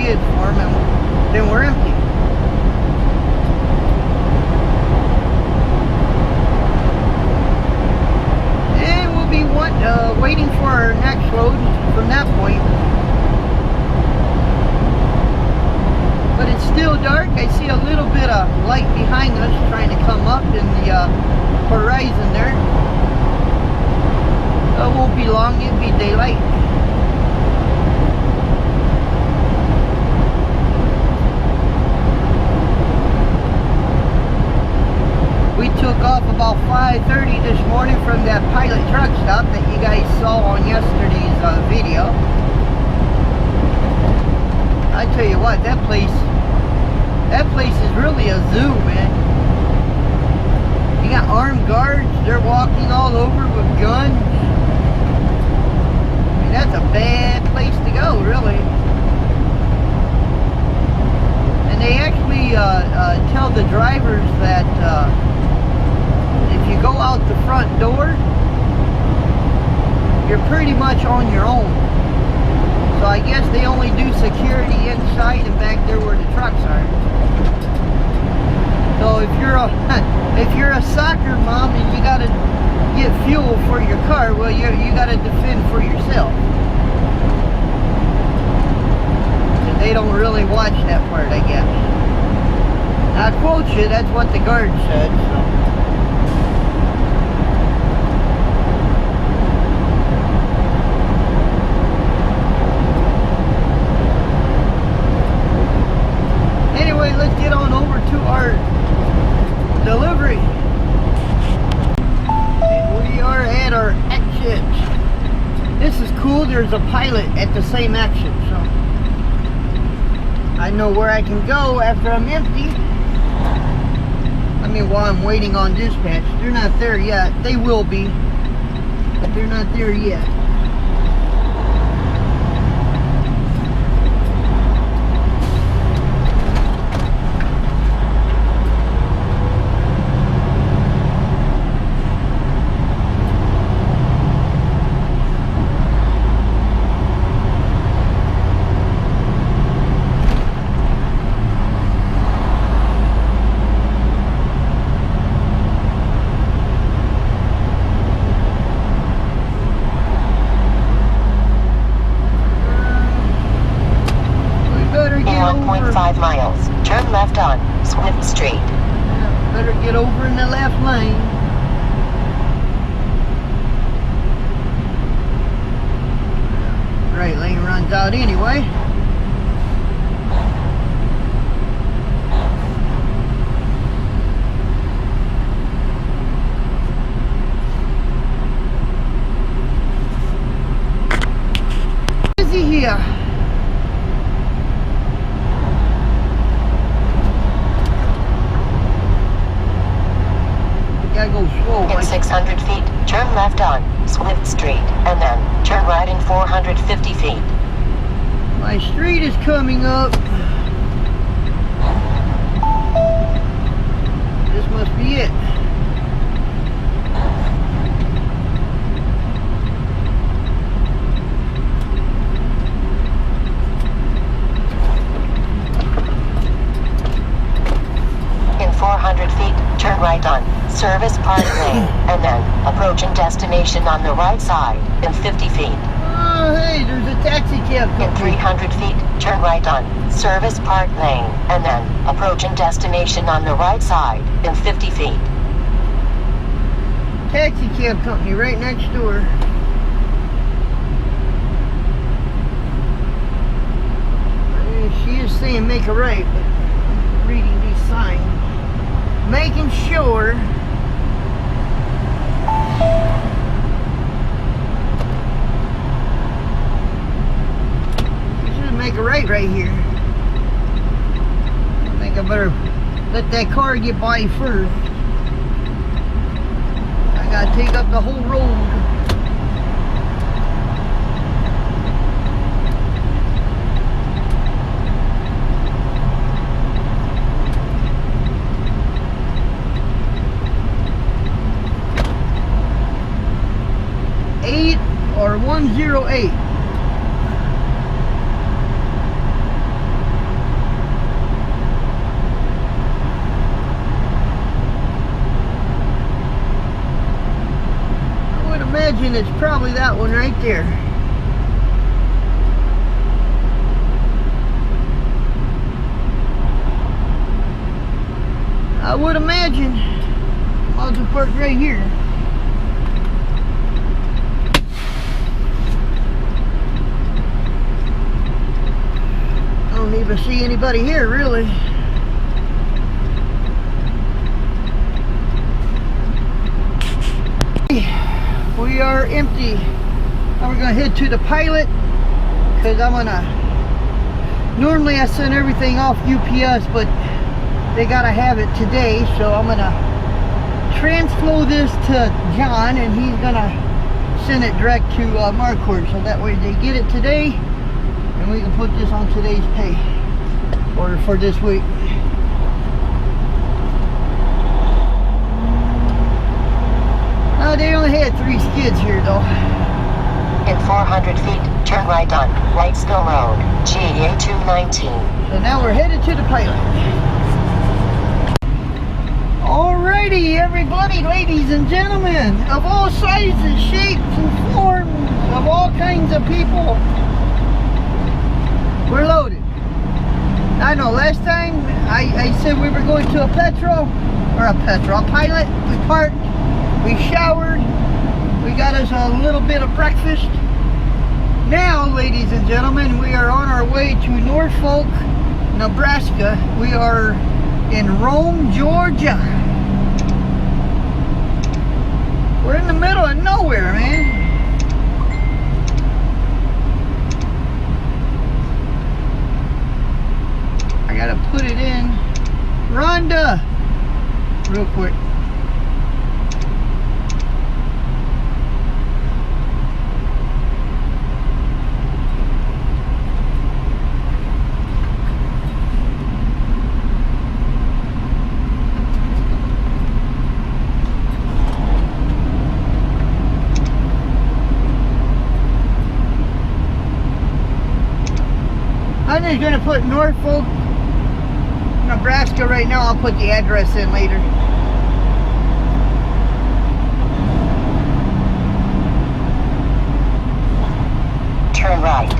is for them, and then we're empty. And we'll be waiting for our next load from that point. But it's still dark. I see a little bit of light behind us trying to come up in the horizon there. It won't be long, it'll be daylight. We took off about 5:30 this morning from that pilot truck stop that you guys saw on yesterday's video. I tell you what, that place is really a zoo, man. You got armed guards, they're walking all over with guns. I mean, that's a bad place to go, really. And they actually tell the drivers that if you go out the front door, you're pretty much on your own. So I guess they only do security inside and back there where the trucks are. So if you're a soccer mom and you gotta get fuel for your car, well, you gotta defend for yourself. And they don't really watch that part, I guess. I quote you, that's what the guard said. So. Let's get on over to our delivery. And we are at our exit. This is cool, there's a pilot at the same exit, so I know where I can go after I'm empty. I mean, while I'm waiting on dispatch. They're not there yet. They will be, but they're not there yet. Get over in the left lane. Right lane runs out anyway. Busy here. Go slow. In 600 feet, turn left on Swift Street, and then turn right in 450 feet. My street is coming up. This must be it. In 400 feet, turn right on Service Park Lane, and then approaching destination on the right side in 50 feet. Oh, hey, there's a taxi cab coming. In 300 feet, turn right on Service Park Lane, and then approaching destination on the right side in 50 feet. Taxi cab company right next door. She is saying make a right, but I'm reading these signs. Making sure. You should make a right here. I think I better let that car get by first. I gotta take up the whole road. or 108. imagine it's probably that one right there. I would imagine. I'll just park right here. I don't even see anybody here, really. We are empty. Now we're gonna head to the pilot because I'm gonna. Normally I send everything off UPS, but they gotta have it today, so I'm gonna transflow this to John, and he's gonna send it direct to Marquardt, so that way they get it today, and we can put this on today's pay order for this week. They only had 3 skids here though. In 400 feet, turn right on Whitesville Road, GA 219. So now we're headed to the pilot. Alrighty, everybody, ladies and gentlemen, of all sizes, shapes, and forms, of all kinds of people, we're loaded. I know, last time I said we were going to a pilot. We parked, we showered, we got us a little bit of breakfast. Now, ladies and gentlemen, we are on our way to Norfolk, Nebraska. We are in Rome, Georgia. We're in the middle of nowhere, man. I gotta put it in Rhonda real quick. I'm just going to put Norfolk, Nebraska right now. I'll put the address in later. Turn right.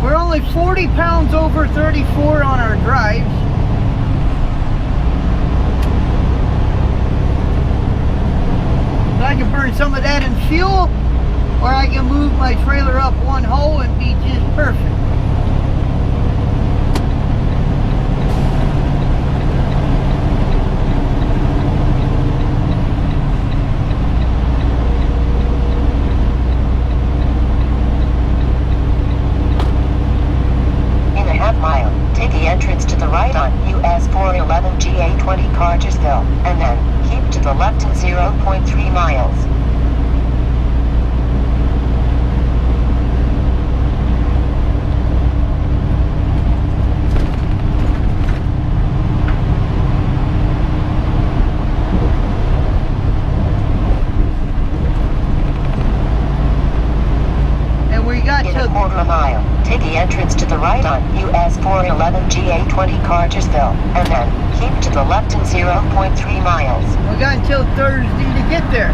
We're only 40 pounds over 34 on our drives. So I can burn some of that in fuel, or I can move my trailer up one hole and be just perfect. Mile. Take the entrance to the right on US 411 GA 20 Cartersville, and then keep to the left in 0.3 miles. And we got in to a quarter of a mile. Take the entrance to the right on US 411 GA 20 Cartersville, and then keep to the left in 0.3 miles. We got until Thursday to get there.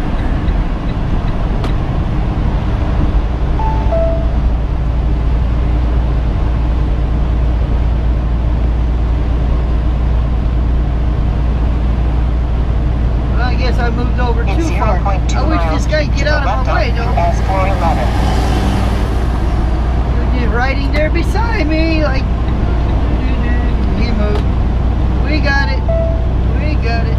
Well, I guess I moved over In too far. 0.2 I wish miles this guy to get the out of left my way on though. US 411. Just riding there beside me, like, he moved. We got it. We got it.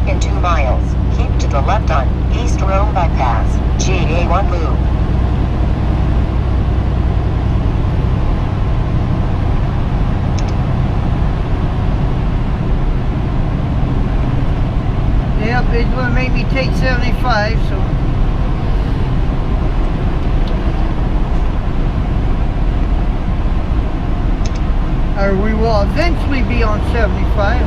In 2 miles, keep to the left on East Rome Bypass, GA1 Loop. Yep, it's going to make me take 75, so. or we will eventually be on 75.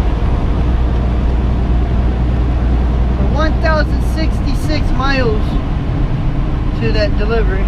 For 1,066 miles to that delivery.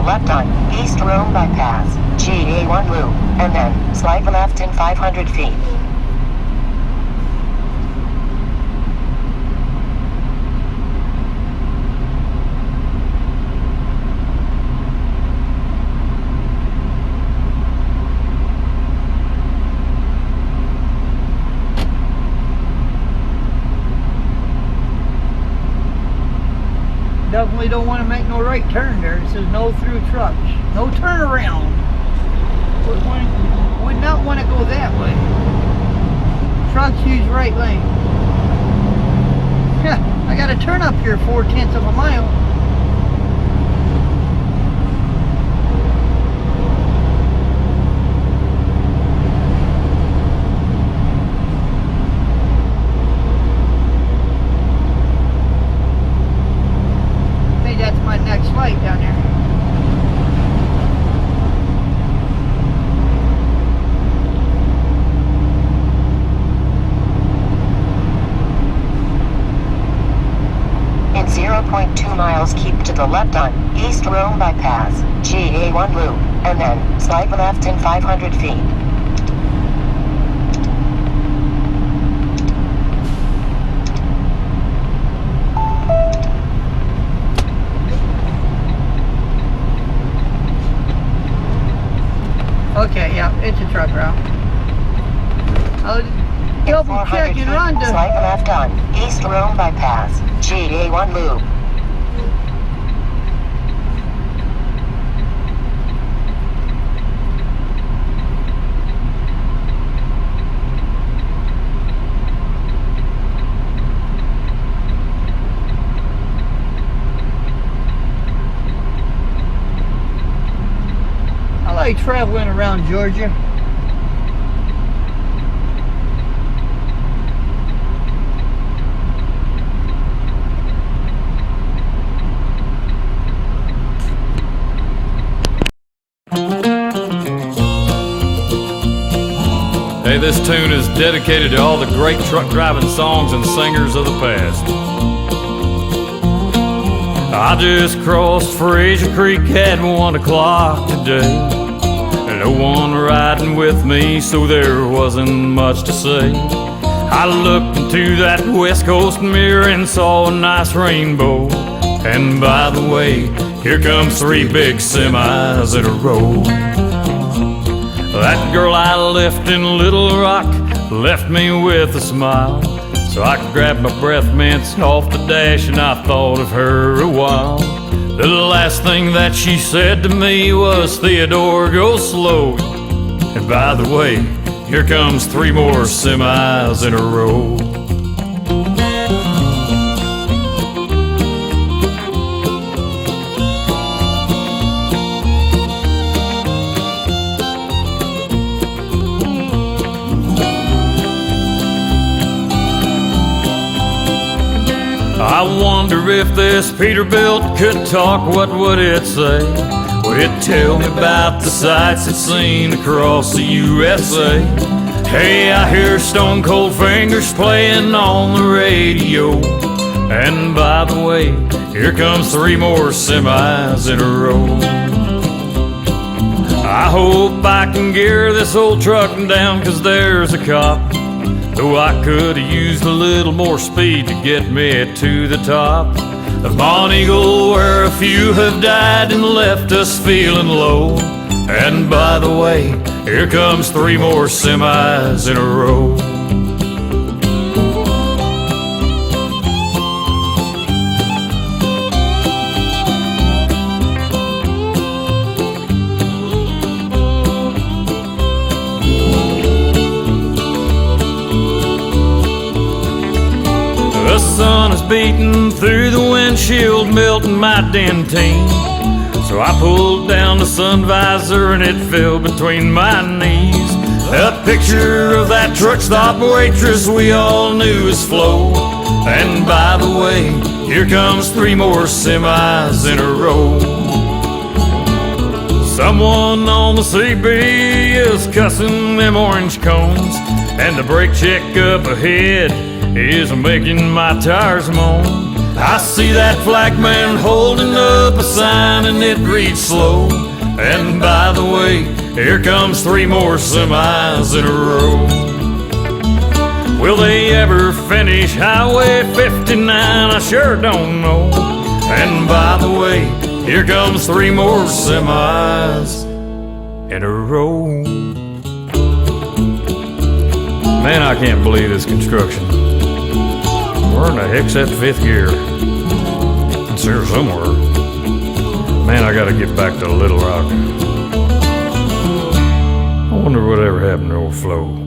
left on East Rome Bypass, GA1 loop, and then slight left in 500 feet. Definitely don't want to make no right turn there. It says no through trucks. No turnaround. Would not want to go that way. Trucks use right lane. Yeah, I got to turn up here 4/10 of a mile. Next light down there. In 0.2 miles, keep to the left on East Rome Bypass, GA1 loop, and then slight left in 500 feet. Okay, yeah, it's a truck route. I'll double check and run to... Slight left on East Rome Bypass, GA1 loop. I like traveling around Georgia. Hey, this tune is dedicated to all the great truck driving songs and singers of the past. I just crossed Fraser Creek at 1 o'clock today. No one riding with me, so there wasn't much to say. I looked into that West Coast mirror and saw a nice rainbow. And by the way, here comes 3 big semis in a row. That girl I left in Little Rock left me with a smile. So I grabbed my breath mints off the dash and I thought of her a while. The last thing that she said to me was, "Theodore, go slow." And by the way, here comes 3 more semis in a row. I wonder if this Peterbilt could talk, what would it say? Would it tell me about the sights it's seen across the USA? Hey, I hear Stone Cold Fingers playing on the radio. And by the way, here comes 3 more semis in a row. I hope I can gear this old truck down, 'cause there's a cop. Though I could have used a little more speed to get me to the top of Mount Eagle, where a few have died and left us feeling low. And by the way, here comes 3 more semis in a row. The sun is beating through the windshield, melting my dentine. So I pulled down the sun visor and it fell between my knees. A picture of that truck stop waitress we all knew as Flo. And by the way, here comes 3 more semis in a row. Someone on the CB is cussing them orange cones, and the brake check up ahead is making my tires moan. I see that flag man holding up a sign and it reads slow. And by the way, here comes 3 more semis in a row. Will they ever finish Highway 59? I sure don't know. And by the way, here comes 3 more semis in a row. Man, I can't believe this construction. Where in the heck's that 5th gear? It's here somewhere. Man, I gotta get back to Little Rock. I wonder whatever happened to old Flo.